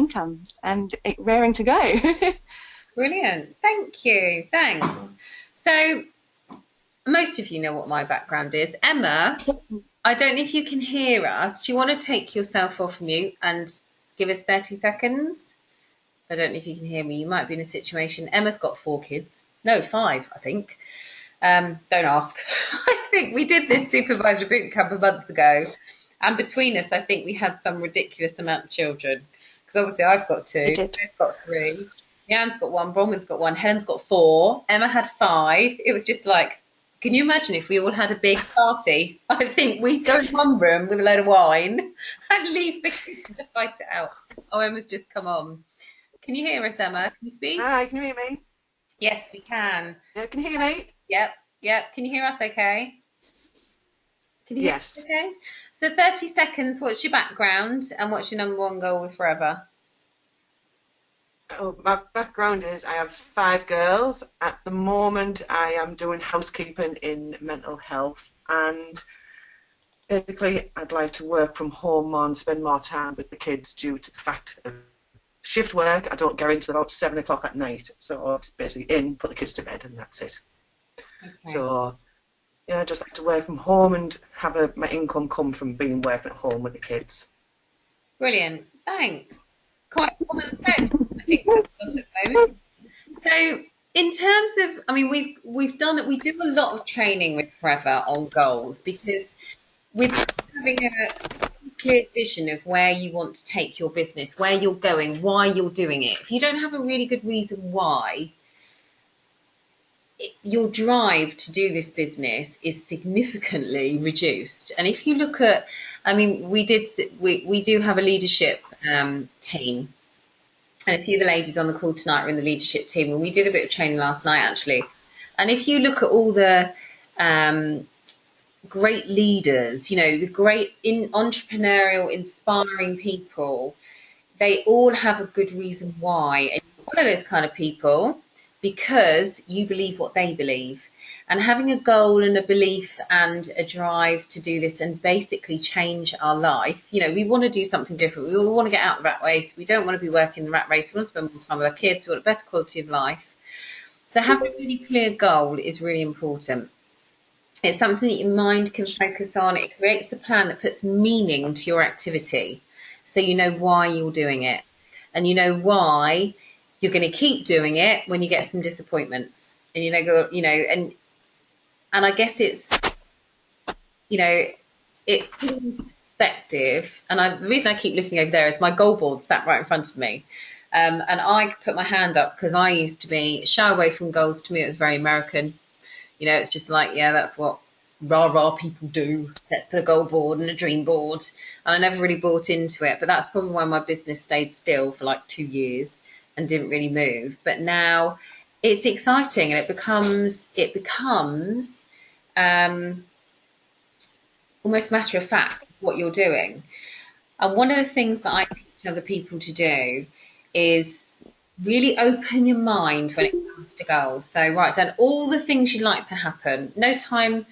income and it raring to go. Brilliant. Thank you. Thanks. So most of you know what my background is. Emma, I don't know if you can hear us. Do you want to take yourself off mute and give us 30 seconds? I don't know if you can hear me. You might be in a situation. Emma's got 4 kids. No, 5, I think. Don't ask. I think we did this Supervisor Bootcamp a month ago. And between us, I think we had some ridiculous amount of children. Because obviously I've got 2. I've got 3. Leanne's got 1. Bronwyn's got 1. Helen's got 4. Emma had 5. It was just like, can you imagine if we all had a big party? I think we'd go in one room with a load of wine and leave the kids to fight it out. Oh, Emma's just come on. Can you hear us, Emma? Can you speak? Hi, can you hear me? Yes, we can. Yeah, can you hear me? Yep. Can you hear us okay? Can you hear Yes. us okay? So 30 seconds, what's your background and what's your #1 goal with Forever? Oh, my background is I have 5 girls. At the moment, I am doing housekeeping in mental health, and basically, I'd like to work from home more and spend more time with the kids due to the fact of shift work. I don't get into about 7 o'clock at night, so it's basically in, put the kids to bed, and that's it. Okay. So, yeah, I just like to work from home and have my income come from working at home with the kids. Brilliant. Thanks. Quite common sense, I think, for us at the moment. So, in terms of, I mean, we do a lot of training with Forever on goals, because with having a clear vision of where you want to take your business, where you're going, why you're doing it. If you don't have a really good reason why, your drive to do this business is significantly reduced. And if you look at, I mean, we do have a leadership team, and a few of the ladies on the call tonight are in the leadership team, and we did a bit of training last night actually. And if you look at all the great leaders, you know, the great entrepreneurial, inspiring people, they all have a good reason why. And you're one of those kind of people because you believe what they believe. And having a goal and a belief and a drive to do this and basically change our life, you know, we want to do something different. We all want to get out of the rat race. We don't want to be working the rat race. We want to spend more time with our kids. We want a better quality of life. So having a really clear goal is really important. It's something that your mind can focus on. It creates a plan that puts meaning to your activity. So you know why you're doing it. And you know why you're going to keep doing it when you get some disappointments. And and I guess it's, you know, it's putting into perspective. And the reason I keep looking over there is my goal board sat right in front of me. And I put my hand up because I used to shy away from goals. To me, it was very American. You know, it's just like, yeah, that's what rah-rah people do. Let's put a goal board and a dream board. And I never really bought into it. But that's probably why my business stayed still for like 2 years and didn't really move. But now it's exciting, and it becomes almost matter of fact what you're doing. And one of the things that I teach other people to do is really open your mind when it comes to goals. So write down all the things you'd like to happen. No time,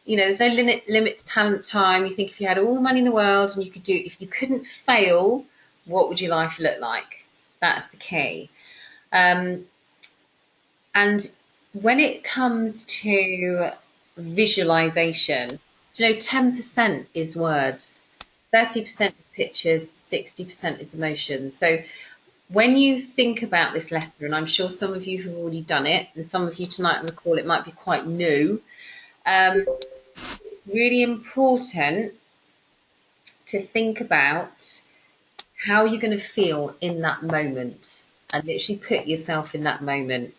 you know, there's no limit to talent time. You think if you had all the money in the world and if you couldn't fail, what would your life look like? That's the key. And when it comes to visualization, you know, 10% is words, 30% pictures, 60% is emotions. So when you think about this letter, and I'm sure some of you have already done it, and some of you tonight on the call, it might be quite new, really important to think about how you're going to feel in that moment and literally put yourself in that moment.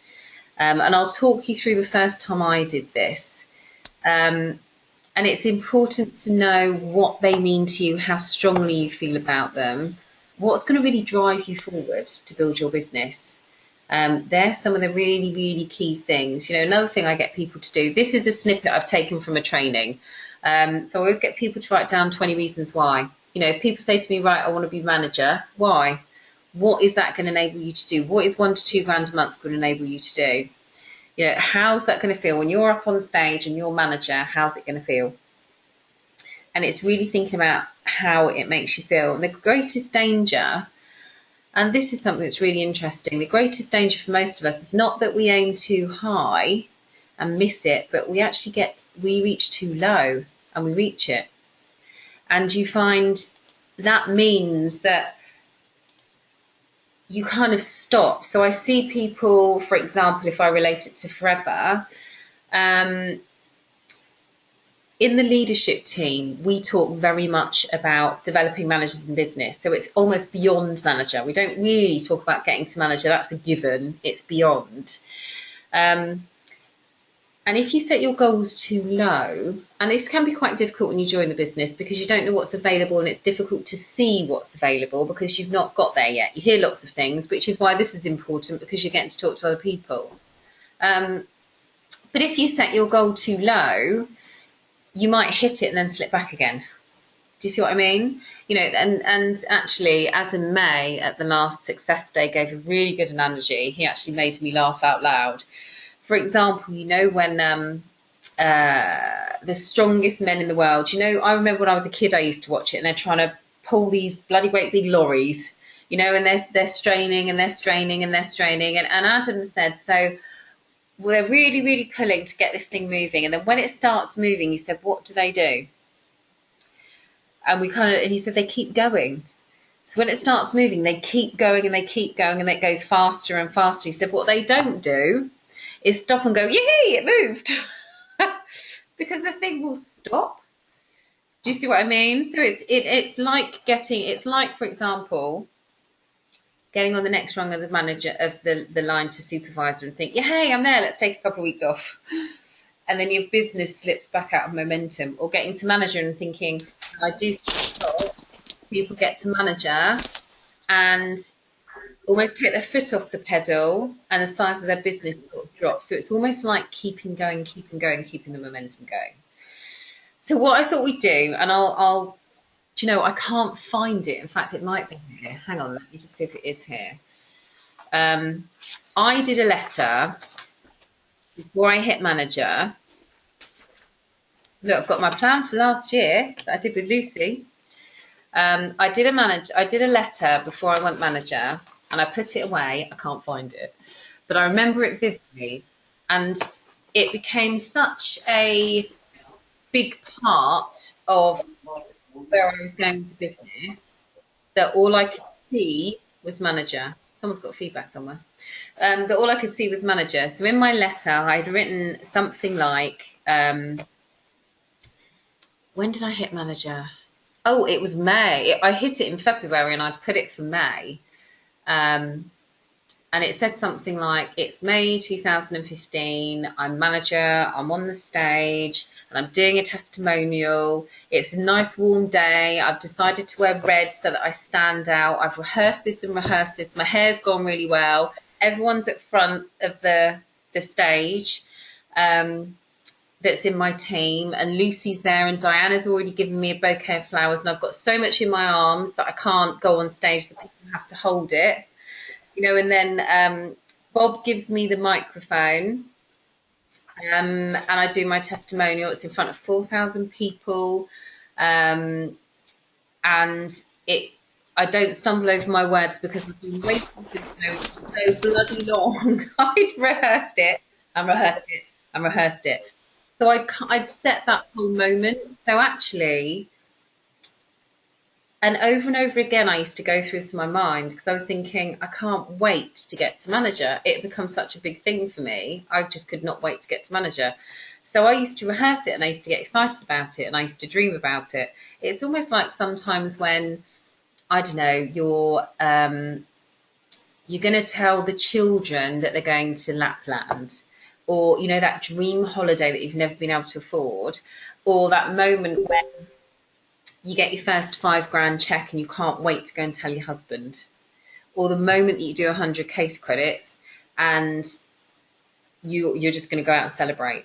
And I'll talk you through the first time I did this. And it's important to know what they mean to you, how strongly you feel about them, what's going to really drive you forward to build your business. They're some of the really, really key things. You know, another thing I get people to do, this is a snippet I've taken from a training. So I always get people to write down 20 reasons why. You know, if people say to me, right, I want to be manager, why? What is that going to enable you to do? What is £1 to £2 grand a month going to enable you to do? You know, how's that going to feel when you're up on stage and you're manager? How's it going to feel? And it's really thinking about how it makes you feel. And the greatest danger, And this is something that's really interesting. The greatest danger for most of us is not that we aim too high and miss it, but we reach too low and we reach it. And you find that means that you kind of stop. So I see people, for example, if I relate it to Forever, in the leadership team, we talk very much about developing managers in business. So it's almost beyond manager. We don't really talk about getting to manager. That's a given. It's beyond. And if you set your goals too low, and this can be quite difficult when you join the business because you don't know what's available and it's difficult to see what's available because you've not got there yet. You hear lots of things, which is why this is important, because you're getting to talk to other people. But if you set your goal too low, you might hit it and then slip back again. Do you see what I mean? You know, and actually Adam May at the last Success Day gave a really good analogy. He actually made me laugh out loud. For example, you know, when the strongest men in the world, you know, I remember when I was a kid, I used to watch it, and they're trying to pull these bloody great big lorries, you know, and they're straining and they're straining and they're straining. And Adam said, so we're really, really pulling to get this thing moving. And then when it starts moving, he said, what do they do? And he said, they keep going. So when it starts moving, they keep going and they keep going, and it goes faster and faster. He said, what they don't do is stop and go, yay, it moved. Because the thing will stop. Do you see what I mean? So it's like, for example, getting on the next rung of the manager of the line to supervisor and think, yeah, hey, I'm there, let's take a couple of weeks off. And then your business slips back out of momentum. Or getting to manager and thinking, I do stop. People get to manager and almost take their foot off the pedal, and the size of their business sort of drops. So it's almost like keeping going, keeping the momentum going. So what I thought we'd do, and I'll do you know, I can't find it. In fact, it might be here. Hang on, let me just see if it is here. I did a letter before I hit manager. Look, I've got my plan for last year that I did with Lucy. I did a letter before I went manager, and I put it away. I can't find it, but I remember it vividly, and it became such a big part of where I was going with the business that all I could see was manager. Someone's got feedback somewhere. That all I could see was manager. So in my letter, I'd written something like, when did I hit manager? Oh, it was May. I hit it in February, and I'd put it for May. And it said something like, it's May 2015, I'm manager, I'm on the stage, and I'm doing a testimonial. It's a nice warm day. I've decided to wear red so that I stand out. I've rehearsed this and rehearsed this. My hair's gone really well. Everyone's at front of the stage that's in my team, and Lucy's there, and Diana's already given me a bouquet of flowers, and I've got so much in my arms that I can't go on stage, so people have to hold it. You know, and then Bob gives me the microphone, and I do my testimonial. It's in front of 4,000 people, and I don't stumble over my words because I've been waiting for this so bloody long. I'd rehearsed it and rehearsed it and rehearsed it. So I'd set that whole moment. So actually, and over again, I used to go through this in my mind because I was thinking, I can't wait to get to manager. It becomes such a big thing for me. I just could not wait to get to manager. So I used to rehearse it, and I used to get excited about it, and I used to dream about it. It's almost like sometimes when, I don't know, you're going to tell the children that they're going to Lapland, or, you know, that dream holiday that you've never been able to afford, or that moment when you get your first £5,000 check and you can't wait to go and tell your husband, or the moment that you do 100 case credits and you're just going to go out and celebrate.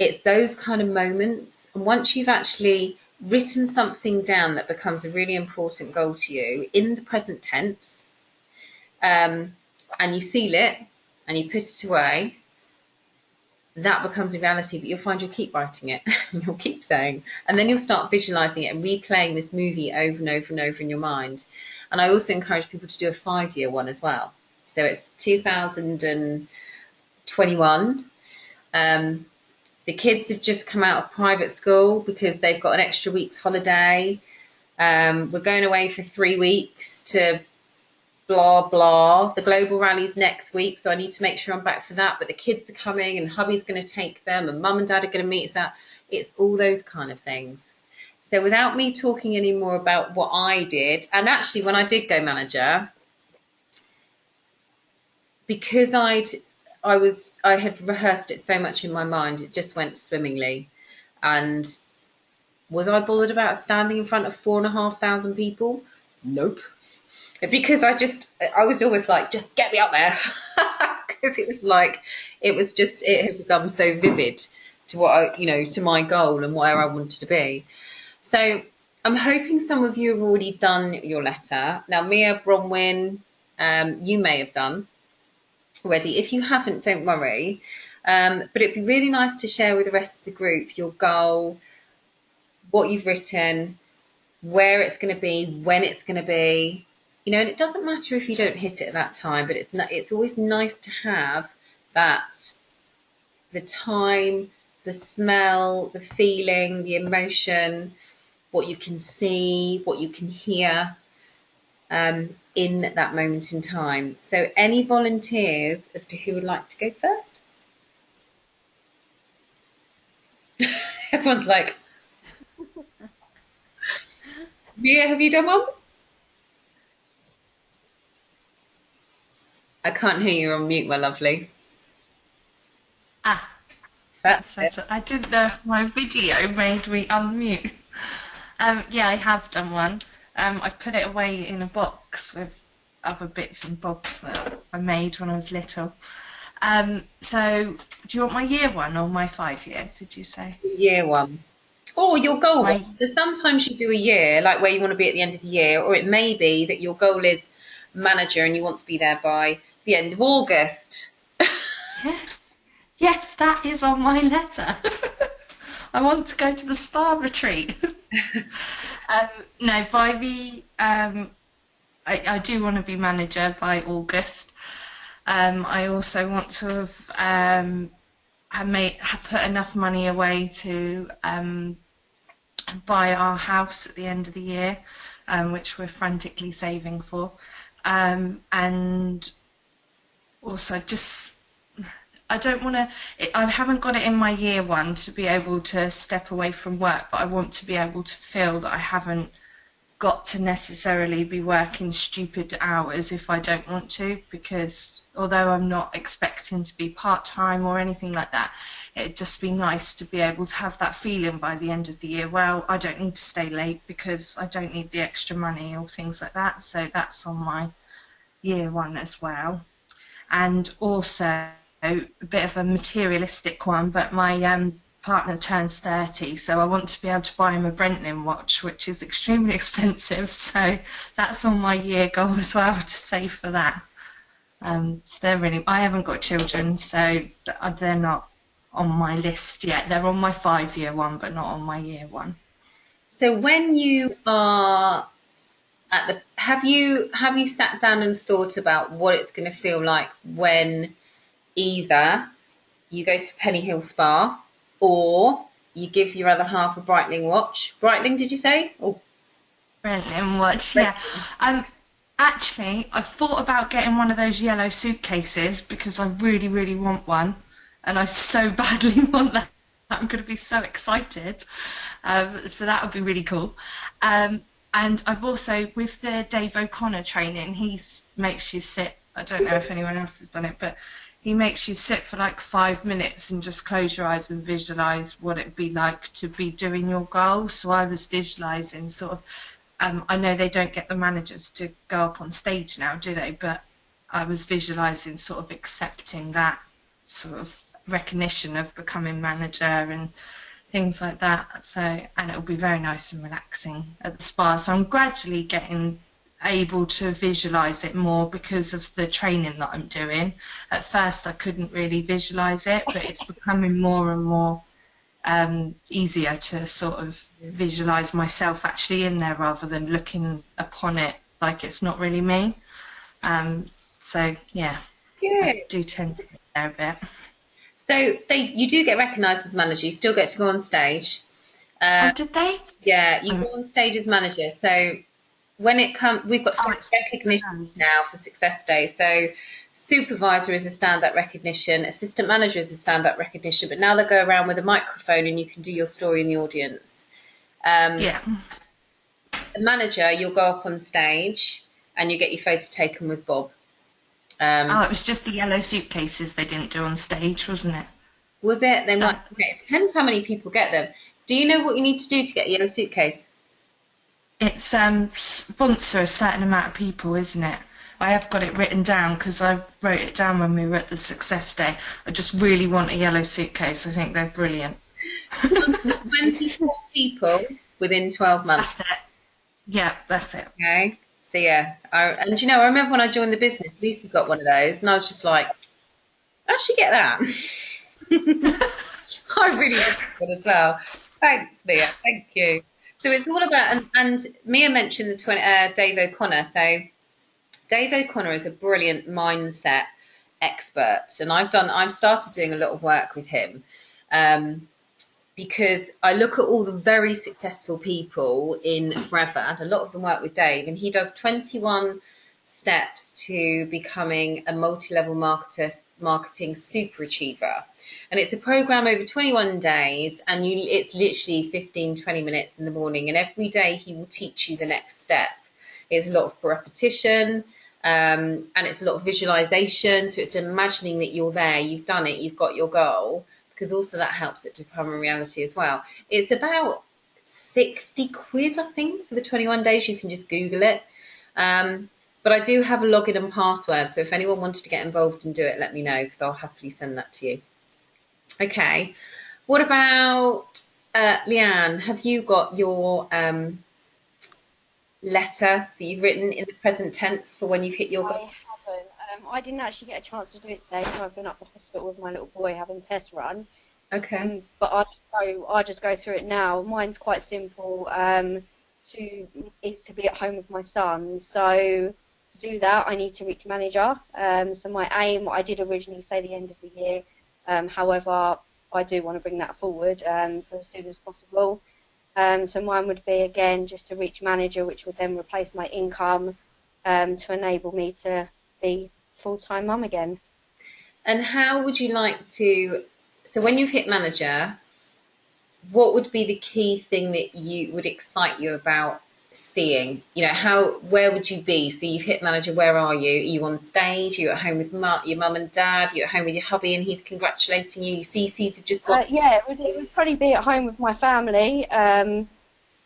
It's those kind of moments. And once you've actually written something down that becomes a really important goal to you in the present tense, and you seal it and you put it away, that becomes a reality. But you'll find you'll keep writing it and you'll keep saying, and then you'll start visualizing it and replaying this movie over and over and over in your mind. And I also encourage people to do a 5-year one as well. So it's 2021. The kids have just come out of private school because they've got an extra week's holiday. We're going away for 3 weeks to blah, blah. The global rally's next week, so I need to make sure I'm back for that. But the kids are coming and hubby's going to take them and mum and dad are going to meet us out. It's all those kind of things. So without me talking any more about what I did, and actually when I did go manager, because I had rehearsed it so much in my mind, it just went swimmingly. And was I bothered about standing in front of 4,500 people? Nope. Because I was always like, just get me up there. Because it had become so vivid to what to my goal and where I wanted to be. So I'm hoping some of you have already done your letter. Now, Mia, Bronwyn, you may have done already. If you haven't, don't worry. But it'd be really nice to share with the rest of the group your goal, what you've written, where it's going to be, when it's going to be. And it doesn't matter if you don't hit it at that time, but it's always nice to have that, the time, the smell, the feeling, the emotion, what you can see, what you can hear in that moment in time. So any volunteers as to who would like to go first? Everyone's like, Mia, have you done one? I can't hear you on mute, my lovely. That's better. I didn't know if my video made me unmute. Yeah, I have done one. I've put it away in a box with other bits and bobs that I made when I was little. So, do you want my year one or my 5-year, did you say? Year one. Or your goal one. Because sometimes you do a year, like where you want to be at the end of the year, or it may be that your goal is manager and you want to be there by the end of August. Yes, that is on my letter. I want to go to the spa retreat. No, by the I do want to be manager by August. I also want to have put enough money away to buy our house at the end of the year, which we're frantically saving for. And also I don't want to, I haven't got it in my year one to be able to step away from work, but I want to be able to feel that I haven't got to necessarily be working stupid hours if I don't want to, because although I'm not expecting to be part-time or anything like that, it'd just be nice to be able to have that feeling by the end of the year, well, I don't need to stay late because I don't need the extra money or things like that. So that's on my year one as well. And also a bit of a materialistic one, but my partner turns 30, so I want to be able to buy him a Breitling watch, which is extremely expensive, so that's on my year goal as well, to save for that. So they're really, I haven't got children, so they're not on my list yet. They're on my 5-year one, but not on my year one. So when you are at the, have you sat down and thought about what it's going to feel like when either you go to Penny Hill Spa or you give your other half a Breitling watch? Breitling, did you say? Or Breitling watch, yeah. Actually, I thought about getting one of those yellow suitcases because I really, really want one, and I so badly want that. I'm going to be so excited. So that would be really cool. And I've also, with the Dave O'Connor training, he makes you sit, I don't know if anyone else has done it, but he makes you sit for like 5 minutes and just close your eyes and visualise what it'd be like to be doing your goal. So I was visualising sort of, I know they don't get the managers to go up on stage now, do they? But I was visualising sort of accepting that sort of recognition of becoming manager and things like that. So, and it'll be very nice and relaxing at the spa. So I'm gradually getting able to visualise it more because of the training that I'm doing. At first I couldn't really visualise it, but it's becoming more and more easier to sort of visualise myself actually in there rather than looking upon it like it's not really me. So yeah, Good. I do tend to get there a bit. So you do get recognised as manager. You still get to go on stage. Oh, did they? Yeah, you go on stage as manager. So when it comes, we've got some recognition now for Success Day. So supervisor is a stand-up recognition, assistant manager is a stand-up recognition, but now they go around with a microphone and you can do your story in the audience. Yeah. The manager, you'll go up on stage and you get your photo taken with Bob. It was just the yellow suitcases they didn't do on stage, wasn't it? Was it? They might. It depends how many people get them. Do you know what you need to do to get a yellow suitcase? It's sponsor a certain amount of people, isn't it? I have got it written down because I wrote it down when we were at the Success Day. I just really want a yellow suitcase. I think they're brilliant. 24 people within 12 months. That's it. Yeah, that's it. Okay. So yeah, I remember when I joined the business, Lucy got one of those, and I was just like, I should get that. I really want one as well. Thanks, Mia. Thank you. So it's all about, and Mia mentioned the Dave O'Connor. So Dave O'Connor is a brilliant mindset expert, and I've started doing a lot of work with him. Because I look at all the very successful people in Forever, and a lot of them work with Dave, and he does 21 steps to becoming a multi-level marketing super achiever. And it's a program over 21 days, and it's literally 15, 20 minutes in the morning, and every day he will teach you the next step. It's a lot of repetition, and it's a lot of visualization, so it's imagining that you're there, you've done it, you've got your goal, because also that helps it to become a reality as well. It's about 60 quid, I think, for the 21 days. You can just Google it. But I do have a login and password, so if anyone wanted to get involved and do it, let me know, because I'll happily send that to you. Okay. What about Leanne? Have you got your letter that you've written in the present tense for when you've hit your goal? I haven't. I didn't actually get a chance to do it today, so I've been up to the hospital with my little boy having a test run. Okay. But I just go through it now. Mine's quite simple. Is to be at home with my son. So to do that, I need to reach manager. So my aim, I did originally say the end of the year. However, I do want to bring that forward for as soon as possible. So mine would be, again, just to reach manager, which would then replace my income to enable me to be full-time mum again. And how would you like to, so when you've hit manager, what would be the key thing that would excite you about seeing? You know, where would you be? So you've hit manager, where are you? Are you on stage? Are you at home with your mum and dad? Are you at home with your hubby and he's congratulating you? Your CCs have just got... Yeah, it would probably be at home with my family,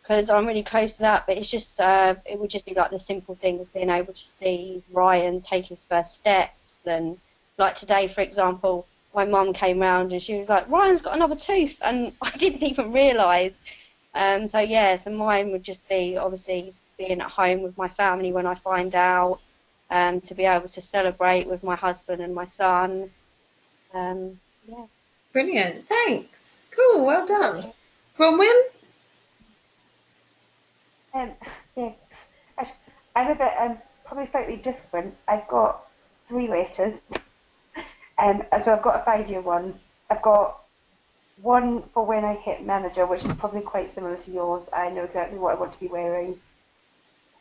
because I'm really close to that, but it's just, it would just be like the simple things, being able to see Ryan take his first steps, and like today, for example, my mum came round and she was like, Ryan's got another tooth, and I didn't even realise. So yeah, so mine would just be obviously being at home with my family when I find out, to be able to celebrate with my husband and my son. Yeah. Brilliant, thanks. Cool, well done. Bronwyn? Yeah, I'm a bit probably slightly different. I've got 3 letters, so I've got a 5-year one. I've got one for when I hit manager, which is probably quite similar to yours. I know exactly what I want to be wearing,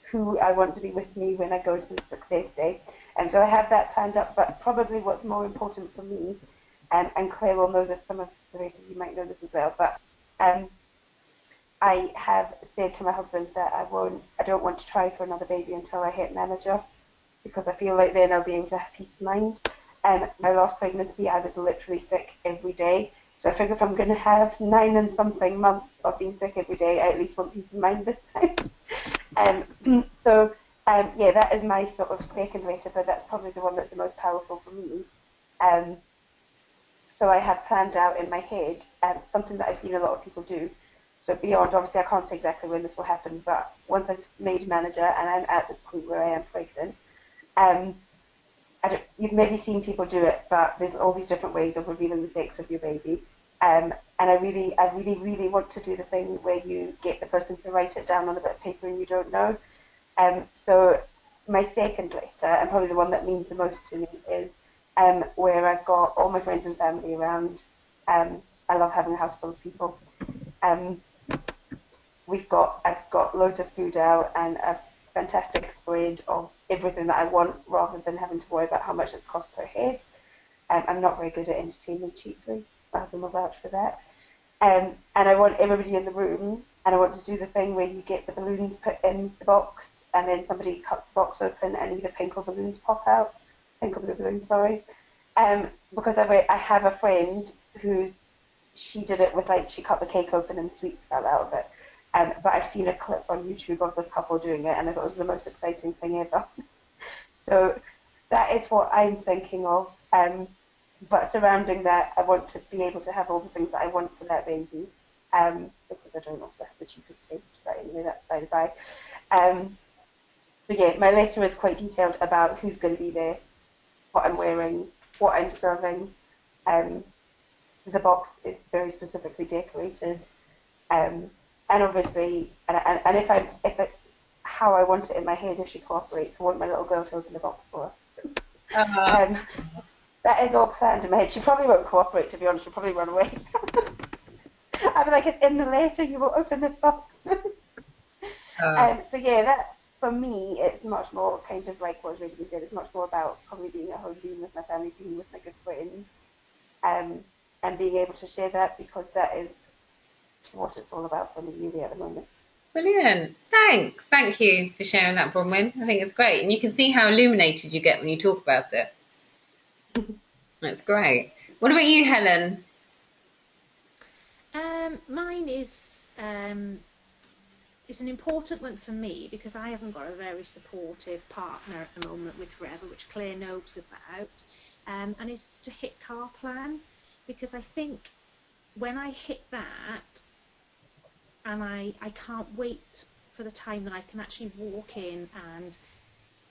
who I want to be with me when I go to the Success Day, and so I have that planned up. But probably what's more important for me, and Claire will know this, some of the rest of you might know this as well, but I have said to my husband that I don't want to try for another baby until I hit manager, because I feel like then I'll be able to have peace of mind. My last pregnancy, I was literally sick every day, so I figure if I'm going to have 9 and something months of being sick every day, I at least want peace of mind this time. Yeah, that is my sort of second letter, but that's probably the one that's the most powerful for me. So I have planned out in my head something that I've seen a lot of people do. So beyond, obviously I can't say exactly when this will happen, but once I've made manager and I'm at the point where I am pregnant, you've maybe seen people do it, but there's all these different ways of revealing the sex of your baby. And I really want to do the thing where you get the person to write it down on a bit of paper and you don't know. So my second letter, and probably the one that means the most to me, is where I've got all my friends and family around. I love having a house full of people. Um, I've got loads of food out and a fantastic spread of everything that I want, rather than having to worry about how much it's cost per head. I'm not very good at entertaining cheaply. My husband will vouch for that. And I want everybody in the room, and I want to do the thing where you get the balloons put in the box, and then somebody cuts the box open, and either pink or balloons pop out. Pink or blue balloons, sorry. Because I have a friend she did it with, like, she cut the cake open and sweets fell out of it. But I've seen a clip on YouTube of this couple doing it, and I thought it was the most exciting thing ever. So that is what I'm thinking of. But surrounding that, I want to be able to have all the things that I want for that baby, because I don't also have the cheapest taste. But anyway, that's by the by. So yeah, my letter is quite detailed about who's going to be there, what I'm wearing, what I'm serving. The box is very specifically decorated, and obviously, and if it's how I want it in my head, if she cooperates, I want my little girl to open the box for us. That is all planned in my head. She probably won't cooperate, to be honest. She'll probably run away. I'll be like, it's in the letter. You will open this box. So yeah, that for me, it's much more kind of like what Rachel said. It's much more about probably being at home, being with my family, being with my good friends, and being able to share that, because that is what it's all about for me really at the moment. Brilliant. Thanks. Thank you for sharing that, Bronwyn. I think it's great. And you can see how illuminated you get when you talk about it. That's great. What about you, Helen? Mine is an important one for me, because I haven't got a very supportive partner at the moment with Forever, which Claire knows about, and it's to hit car plan, because I think when I hit that, and I can't wait for the time that I can actually walk in and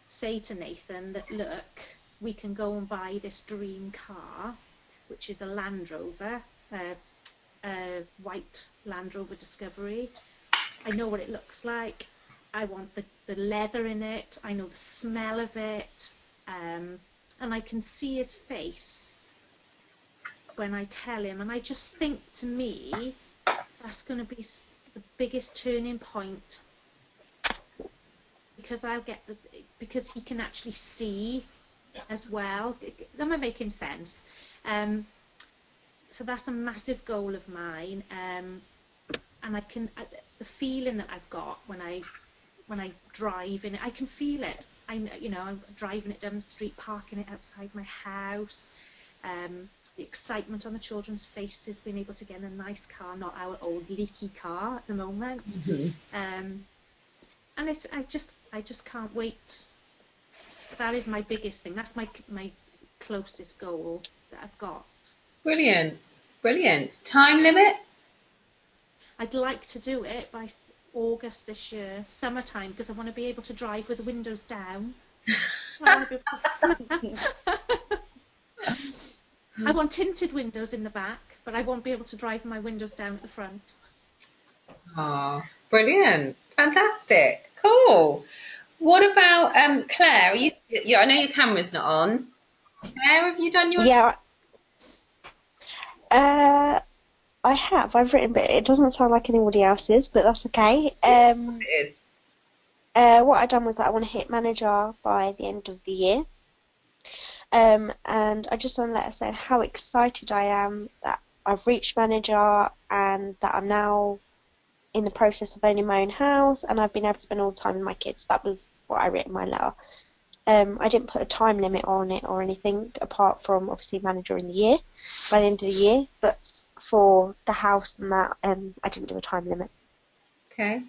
say to Nathan that, look, we can go and buy this dream car, which is a Land Rover, a white Land Rover Discovery. I know what it looks like. I want the leather in it. I know the smell of it. And I can see his face when I tell him. And I just think, to me, that's going to be the biggest turning point, because because he can actually see as well. Am I making sense? So that's a massive goal of mine, and the feeling that I've got when I drive in it, I can feel it. I'm driving it down the street, parking it outside my house. The excitement on the children's faces, being able to get in a nice car, not our old leaky car at the moment. And I just can't wait. That is my biggest thing. That's my closest goal that I've got. Brilliant. Time limit? I'd like to do it by August this year, summertime, because I want to be able to drive with the windows down. I want to be able to I want tinted windows in the back, but I won't be able to drive my windows down at the front. Oh, brilliant. Fantastic. Cool. What about Claire? I know your camera's not on. Claire, have you done your... Yeah. I have. I've written, but it doesn't sound like anybody else's, but that's okay. Yes, it is. What I've done was that I want to hit manager by the end of the year. And I just want to let us know how excited I am that I've reached manager, and that I'm now in the process of owning my own house, and I've been able to spend all the time with my kids. That was what I wrote in my letter. I didn't put a time limit on it or anything, apart from obviously manager in the year, by the end of the year. But for the house and that, I didn't do a time limit. Okay.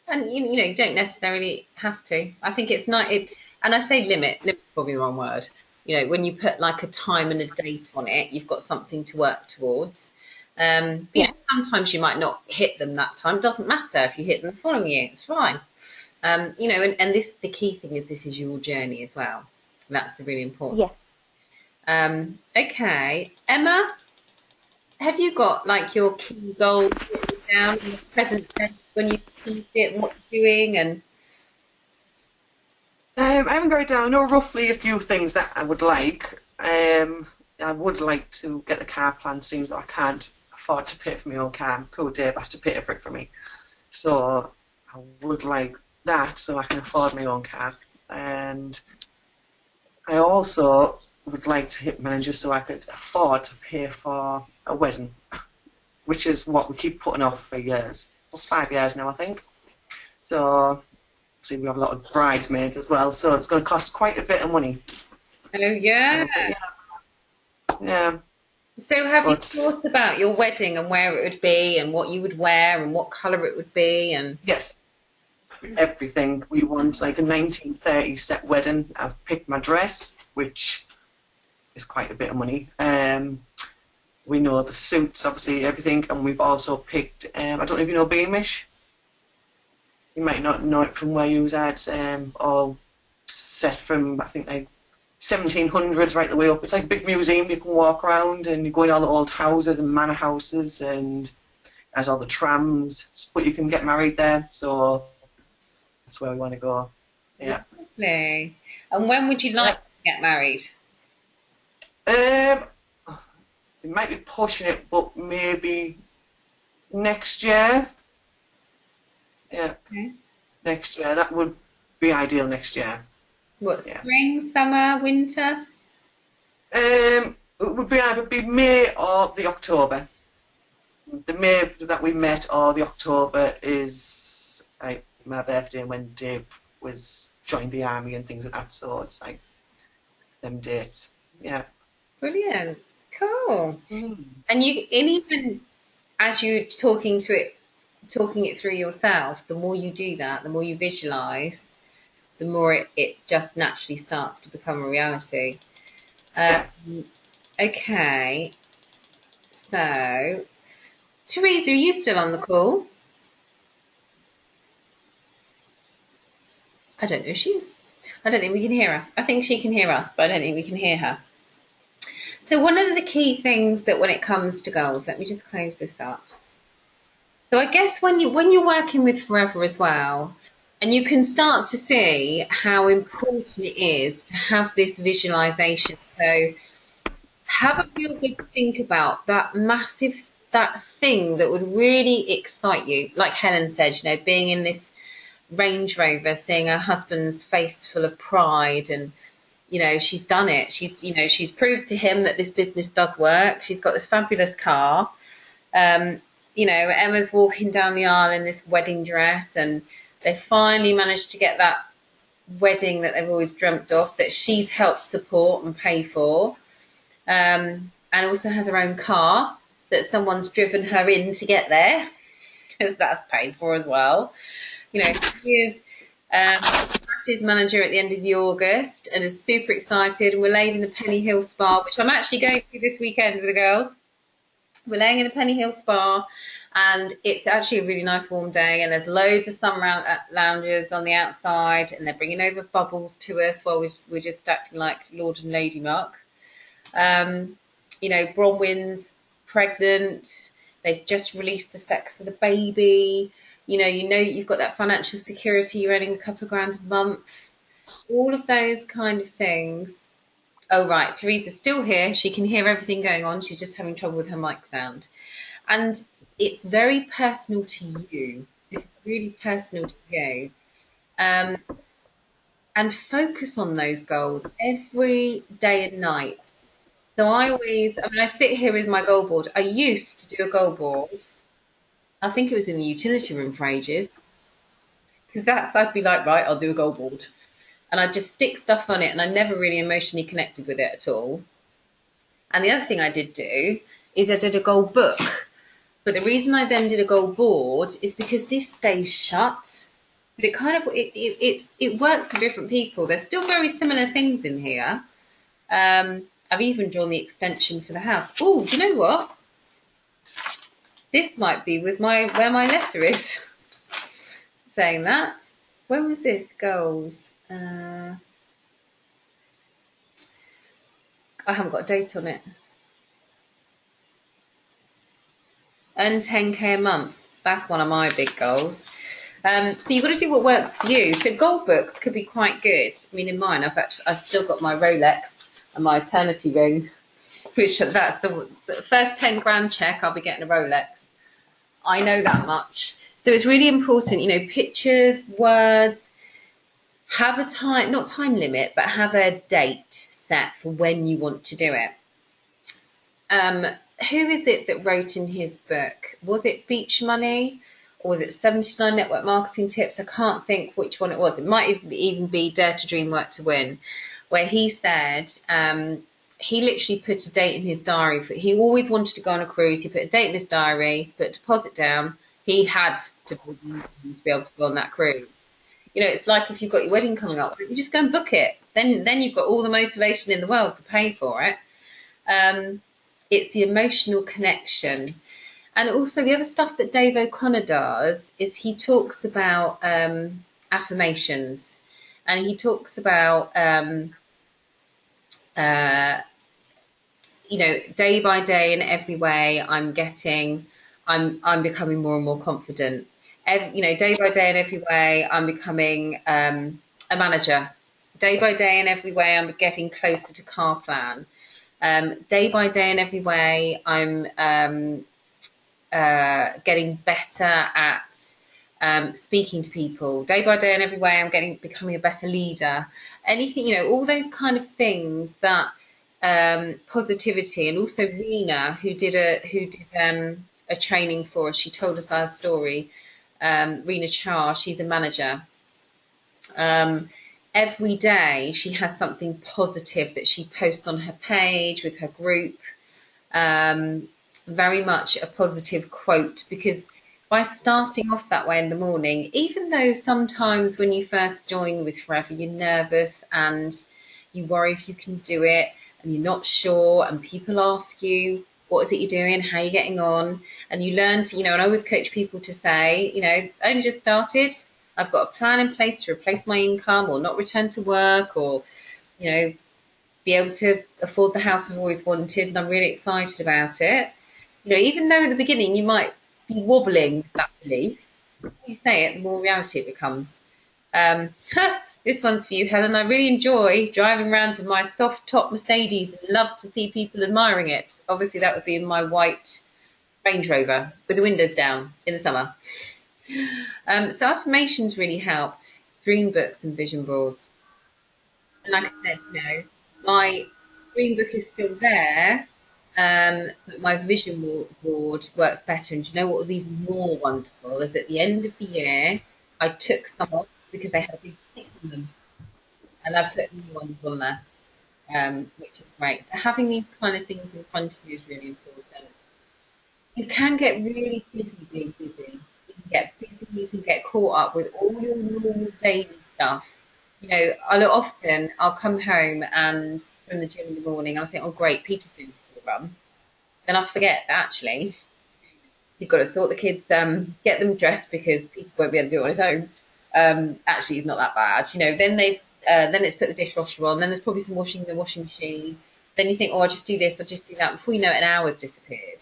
And you don't necessarily have to. I think it's not. And I say limit. Limit's probably the wrong word. When you put like a time and a date on it, you've got something to work towards. Sometimes you might not hit them that time. It doesn't matter if you hit them the following year. It's fine. And the key thing is, this is your journey as well. That's the really important. Yeah. Okay. Emma, have you got like your key goals written down in the present tense when you achieved it and what you're doing? And I haven't got it down. I know roughly a few things that I would like. I would like to get the car plan. Seems that I can't afford to pay for my own car. Poor Dave has to pay for it for me. So I would like that so I can afford my own car. And I also would like to hit manager so I could afford to pay for a wedding, which is what we keep putting off for years. For 5 years now, I think. So, see, we have a lot of bridesmaids as well, so it's going to cost quite a bit of money. Oh, yeah. Yeah. So have you thought about your wedding and where it would be and what you would wear and what colour it would be? And yes, everything. We want like a 1930s set wedding. I've picked my dress, which is quite a bit of money. We know the suits, obviously, everything, and we've also picked, I don't know if you know Beamish. You might not know it from where you was at, all set from, I think, like 1700s right the way up. It's like a big museum. You can walk around and you go in all the old houses and manor houses and has all the trams, but you can get married there, so that's where we want to go. Yeah. Lovely. And when would you like to get married? We might be pushing it, but maybe next year. Yeah. Okay. Next year. That would be ideal next year. What, spring, summer, winter? It would be either be May or the October. The May that we met or the October is like my birthday when Dave was joined the army and things like that, so it's like them dates. Yeah. Brilliant. Cool. And even as you're talking it through yourself, the more you do that, the more you visualise, the more it just naturally starts to become a reality. Okay. So, Teresa, are you still on the call? I don't know if she is. I don't think we can hear her. I think she can hear us, but I don't think we can hear her. So one of the key things that when it comes to goals, let me just close this up. So I guess when you're working with Forever as well, and you can start to see how important it is to have this visualization. So have a real good think about that thing that would really excite you. Like Helen said, being in this Range Rover, seeing her husband's face full of pride, and she's done it. She's proved to him that this business does work. She's got this fabulous car. Emma's walking down the aisle in this wedding dress, and they finally managed to get that wedding that they've always dreamt of, that she's helped support and pay for, and also has her own car that someone's driven her in to get there, because that's paid for as well. She is Ash's manager at the end of the August and is super excited. We're laid in the Penny Hill Spa, which I'm actually going to this weekend with the girls. We're laying in the Penny Hill Spa, and it's actually a really nice warm day, and there's loads of sun lounges on the outside, and they're bringing over bubbles to us while we're just acting like Lord and Lady Muck. Bronwyn's pregnant. They've just released the sex of the baby. You know that you've got that financial security, you're earning a couple of grand a month. All of those kind of things. Oh, right, Teresa's still here. She can hear everything going on. She's just having trouble with her mic sound. And it's very personal to you. It's really personal to you. And focus on those goals every day and night. So I sit here with my goal board. I used to do a goal board. I think it was in the utility room for ages. Because I'd be like, right, I'll do a goal board. And I'd just stick stuff on it, and I never really emotionally connected with it at all. And the other thing I did do is I did a goal book. But the reason I then did a goal board is because this stays shut. But it works for different people. There's still very similar things in here. I've even drawn the extension for the house. Oh, do you know what? This might be with where my letter is. Saying that. When was this? Goals. I haven't got a date on it. Earn 10k a month. That's one of my big goals. So you've got to do what works for you. So gold books could be quite good. I mean, in mine, I've still got my Rolex and my eternity ring, which that's the first 10 grand check. I'll be getting a Rolex. I know that much. So it's really important, you know, pictures, words. Have a time, not time limit, but have a date set for when you want to do it. Who is it that wrote in his book? Was it Beach Money or was it 79 Network Marketing Tips? I can't think which one it was. It might even be Dare to Dream, Work to Win, where he said he literally put a date in his diary. He always wanted to go on a cruise. He put a date in his diary, put a deposit down. He had to be able to go on that cruise. You know, it's like if you've got your wedding coming up, you just go and book it. Then you've got all the motivation in the world to pay for it. It's the emotional connection. And also the other stuff that Dave O'Connor does is he talks about affirmations. And he talks about, you know, day by day in every way I'm becoming more and more confident. You know, day by day in every way, I'm becoming a manager. Day by day in every way, I'm getting closer to car plan. Day by day in every way, I'm getting better at speaking to people. Day by day in every way, I'm becoming a better leader. Anything, you know, all those kind of things that positivity. And also Rena, who did a training for us. She told us our story. Rena Char, she's a manager. Every day she has something positive that she posts on her page with her group. Very much a positive quote, because by starting off that way in the morning, even though sometimes when you first join with Forever, you're nervous and you worry if you can do it and you're not sure, and people ask you, what is it you're doing? How are you getting on? And you learn to, you know, and I always coach people to say, you know, I only just started. I've got a plan in place to replace my income or not return to work, or, you know, be able to afford the house I've always wanted, and I'm really excited about it. You know, even though at the beginning you might be wobbling with that belief, the more you say it, the more reality it becomes. This one's for you, Helen. I really enjoy driving around in my soft top Mercedes and love to see people admiring it. Obviously, that would be in my white Range Rover with the windows down in the summer. So affirmations really help. Dream books and vision boards. And like I said, you know, my dream book is still there, but my vision board works better. And do you know what was even more wonderful is at the end of the year, I took some off because they had a big tick on them, and I put new ones on there, which is great. So having these kind of things in front of you is really important. You can get really busy being busy. You can get busy, you can get caught up with all your normal daily stuff. You know, I'll come home and from the gym in the morning and I think, oh great, Peter's doing the school run. Then I forget that actually you've got to sort the kids, get them dressed because Peter won't be able to do it on his own. Actually, it's not that bad. You know, then it's put the dishwasher on, then there's probably some washing in the washing machine. Then you think, oh, I'll just do this, I'll just do that. Before you know it, an hour's disappeared.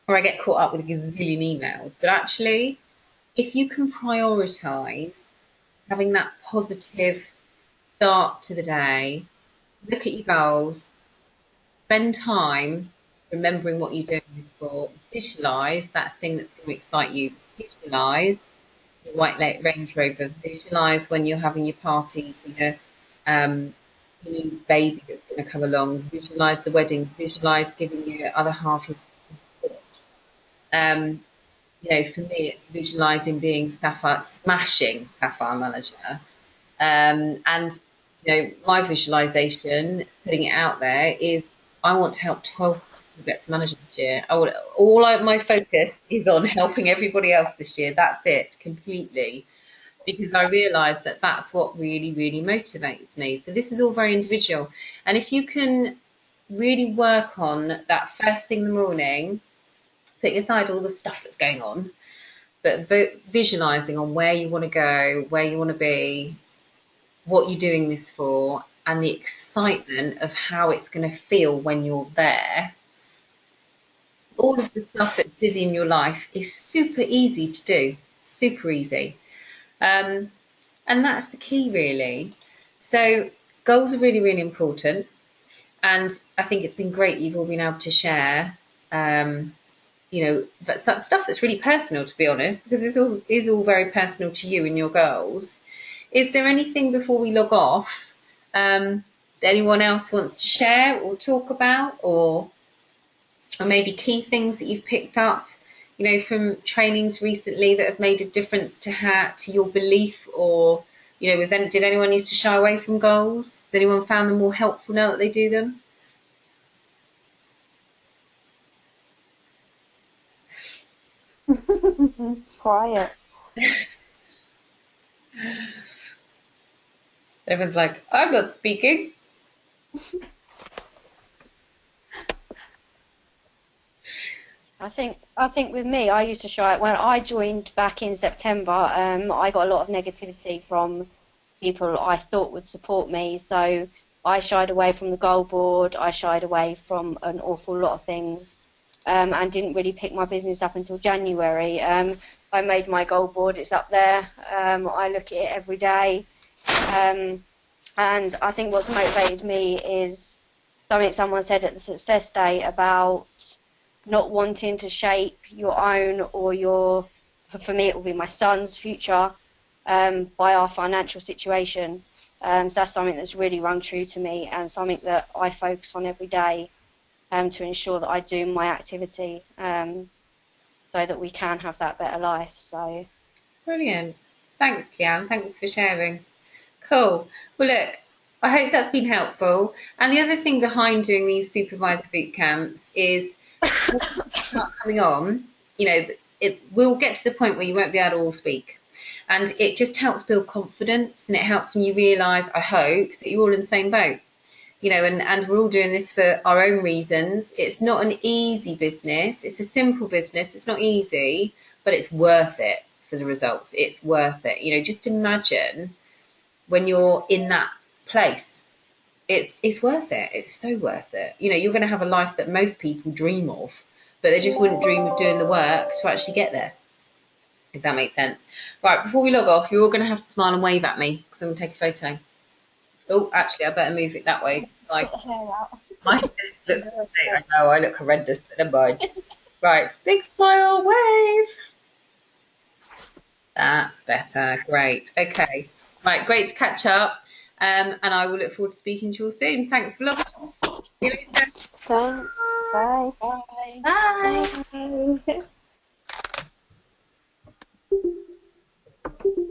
Or I get caught up with a gazillion emails. But actually, if you can prioritise having that positive start to the day, look at your goals, spend time remembering what you're doing this for, visualise that thing that's going to excite you, visualise your white Range Rover, visualise when you're having your party for your new baby that's going to come along, visualise the wedding, visualise giving your other half your support. You know, for me, it's visualising being smashing Sapphire Manager. And, you know, my visualisation, putting it out there, is I want to help 12 people get to manager this year. My focus is on helping everybody else this year. That's it, completely. Because I realise that that's what really, really motivates me. So this is all very individual. And if you can really work on that first thing in the morning, putting aside all the stuff that's going on, but visualising on where you want to go, where you want to be, what you're doing this for, and the excitement of how it's going to feel when you're there. All of the stuff that's busy in your life is super easy to do. super easy. And that's the key, really. So goals are really, really important. And I think it's been great you've all been able to share, that stuff that's really personal, to be honest, because this is all very personal to you and your goals. Is there anything before we log off that anyone else wants to share or talk about, or maybe key things that you've picked up, from trainings recently that have made a difference to your belief, or did anyone used to shy away from goals? Has anyone found them more helpful now that they do them? Quiet. Everyone's like, I'm not speaking. I think with me, I used to shy. When I joined back in September, I got a lot of negativity from people I thought would support me. So I shied away from the goal board. I shied away from an awful lot of things, and didn't really pick my business up until January. I made my goal board. It's up there. I look at it every day. And I think what's motivated me is something someone said at the success day about not wanting to shape your own or for me it will be my son's future by our financial situation. So that's something that's really rung true to me, and something that I focus on every day to ensure that I do my activity so that we can have that better life. So Brilliant. Thanks, Leanne. Thanks for sharing. Cool. Well, look, I hope that's been helpful. And the other thing behind doing these supervisor boot camps is start coming on, it will get to the point where you won't be able to all speak. And it just helps build confidence, and it helps when you realise, I hope, that you're all in the same boat. And we're all doing this for our own reasons. It's not an easy business. It's a simple business. It's not easy, but it's worth it for the results. It's worth it. Just imagine when you're in that place. It's worth it. It's so worth it. You're going to have a life that most people dream of, but they just wouldn't dream of doing the work to actually get there, if that makes sense. Right, before we log off, you're all going to have to smile and wave at me because I'm going to take a photo. Oh, actually, I better move it that way. Like, my face looks, I know, I look horrendous, but never mind. Right, big smile, wave. That's better. Great. Okay. Right, great to catch up. And I will look forward to speaking to you all soon. Thanks for logging on. See you later. Thanks. Bye. bye. Bye.